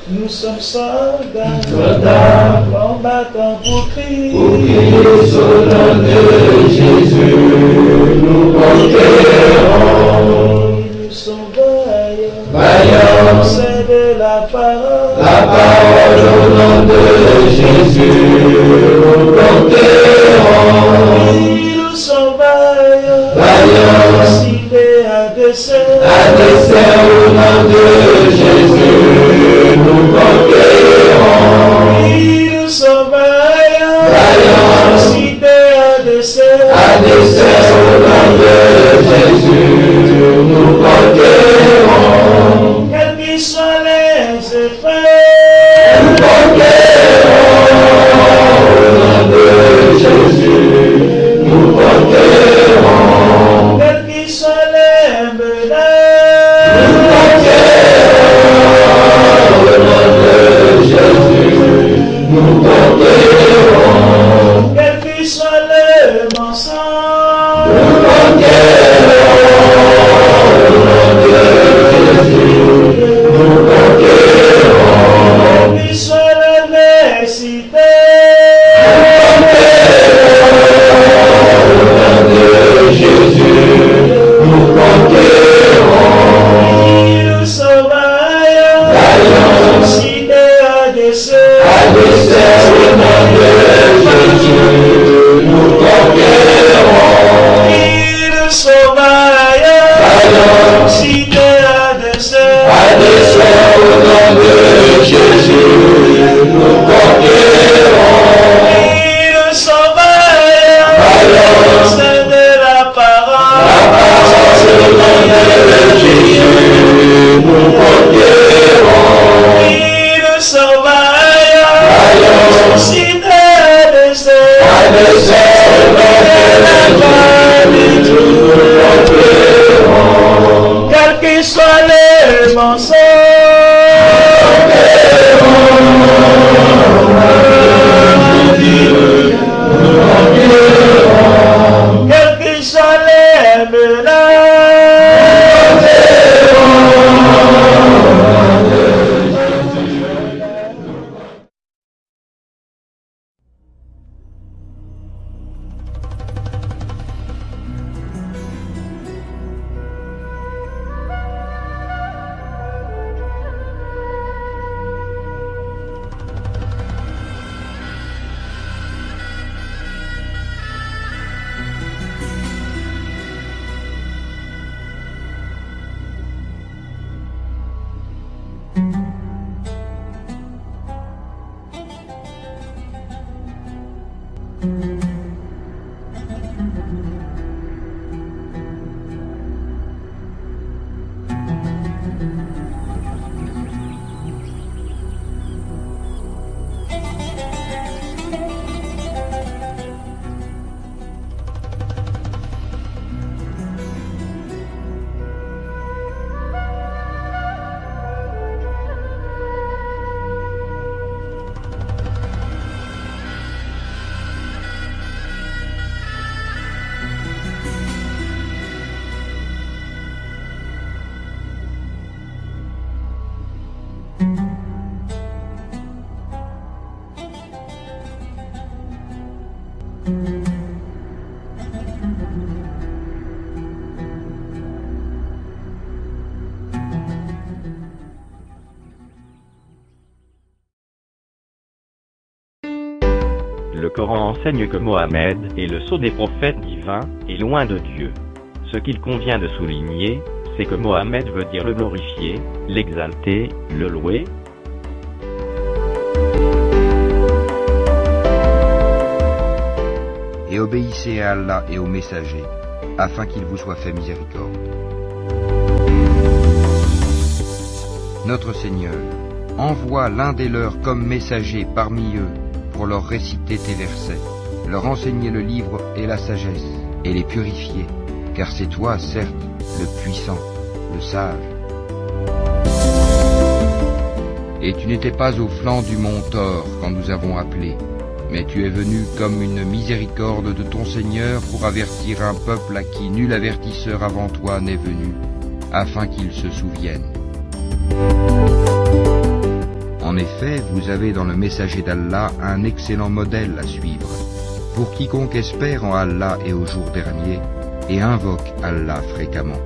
Nous sommes soldats, combattants pour Christ, au nom de Jésus, nous conquérons. Nous sommes vaillants, Vaillants, c'est de la parole au nom de Jésus, nous conquérons. Nous sommes vaillants, Vaillants, cités à dessein, au nom de Jésus, nous conquérons. Nous sommes vaillants, Vaillants, cités à dessein, au nom de Jésus, nous conquérons. quels qu'ils soient les effets, Nous conquérons au nom de Jésus, nous conquérons. quels qu'ils soient les menaces, Nous conquérons au nom de Jésus, nous conquérons. quels qu'ils soient les mensonges, Nous conquérons au nom de Jésus, nous conquérons. quels qu'ils soient l'adversité, Jésus, nous conquérons. nous sommes vaillants, Vaillants, cités à dessein, au nom de Jésus, nous conquérons. nous sommes vaillants, Vaillants, cités à dessein, au nom de Jésus, nous conquérons. nous sommes vaillants, Vaillants, c'est de la parole, au nom de Jésus, nous conquérons. nous sommes vaillants, Vaillants, cités à dessein, au nom de Jésus, nous conquérons. quels qu'ils soient les mensonges, quels qu'ils soient les menaces, Le Coran enseigne que Mohammed est le sceau des prophètes divins, et loin de Dieu. Ce qu'il convient de souligner, c'est que Mohammed veut dire le glorifier, l'exalter, le louer. Et obéissez à Allah et aux messagers, afin qu'il vous soit fait miséricorde. Notre Seigneur, envoie l'un des leurs comme messager parmi eux, pour leur réciter tes versets, leur enseigner le livre et la sagesse, et les purifier, car c'est toi, certes, le puissant, le sage. Et tu n'étais pas au flanc du mont Thor quand nous avons appelé, mais tu es venu comme une miséricorde de ton Seigneur pour avertir un peuple à qui nul avertisseur avant toi n'est venu, afin qu'il se souvienne. effet, vous avez dans le messager d'Allah un excellent modèle à suivre, pour quiconque espère en Allah et au jour dernier, et invoque Allah fréquemment.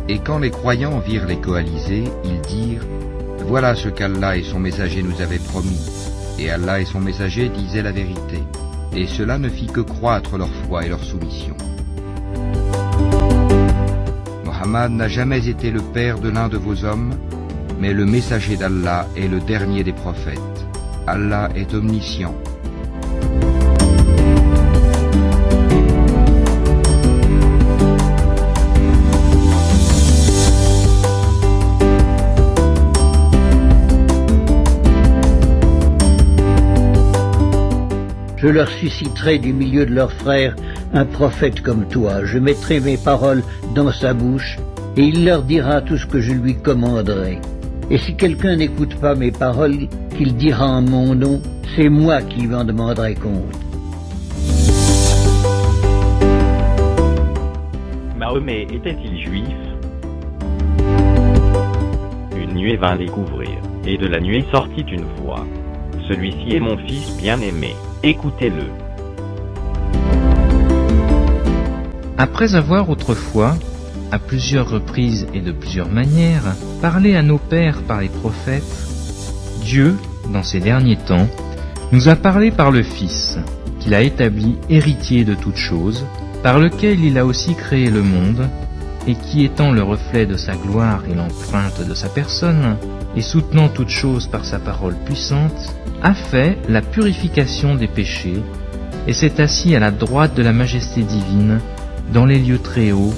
Et quand les croyants virent les coalisés, ils dirent « Voilà ce qu'Allah et son messager nous avaient promis. » Et Allah et son messager disaient la vérité. Et cela ne fit que croître leur foi et leur soumission. Mohammed n'a jamais été le père de l'un de vos hommes, mais le messager d'Allah est le dernier des prophètes. Allah est omniscient. Je leur susciterai du milieu de leurs frères un prophète comme toi. Je mettrai mes paroles dans sa bouche, et il leur dira tout ce que je lui commanderai. Et si quelqu'un n'écoute pas mes paroles, qu'il dira en mon nom, c'est moi qui lui en demanderai compte. Mahomet était-il juif? Une nuée vint les couvrir, et de la nuée sortit une voix. Celui-ci est mon fils bien-aimé, écoutez-le. Après avoir autrefois, à plusieurs reprises et de plusieurs manières, parlé à nos pères par les prophètes, Dieu, dans ces derniers temps, nous a parlé par le Fils, qu'il a établi héritier de toutes choses, par lequel il a aussi créé le monde, et qui étant le reflet de sa gloire et l'empreinte de sa personne, et soutenant toutes choses par sa parole puissante, a fait la purification des péchés, et s'est assis à la droite de la majesté divine, dans les lieux très hauts,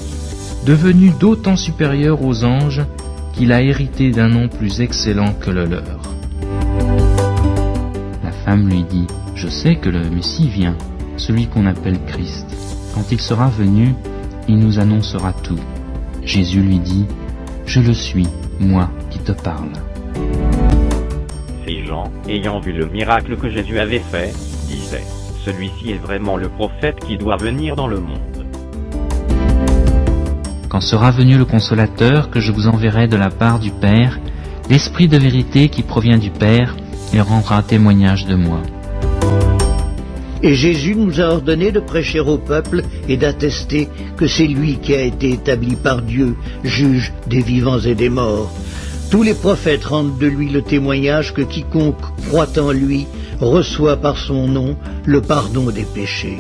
devenu d'autant supérieur aux anges qu'il a hérité d'un nom plus excellent que le leur. La femme lui dit, « Je sais que le Messie vient, celui qu'on appelle Christ. Quand il sera venu, il nous annoncera tout. » Jésus lui dit, « Je le suis, moi qui te parle. » Ces gens, ayant vu le miracle que Jésus avait fait, disaient, « Celui-ci est vraiment le prophète qui doit venir dans le monde. » Quand sera venu le Consolateur que je vous enverrai de la part du Père, l'Esprit de vérité qui provient du Père, il rendra témoignage de moi. Et Jésus nous a ordonné de prêcher au peuple et d'attester que c'est lui qui a été établi par Dieu, juge des vivants et des morts. Tous les prophètes rendent de lui le témoignage que quiconque croit en lui reçoit par son nom le pardon des péchés.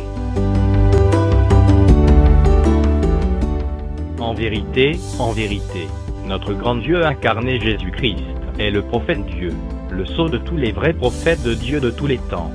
En vérité, notre grand Dieu incarné Jésus-Christ est le prophète Dieu, le sceau de tous les vrais prophètes de Dieu de tous les temps.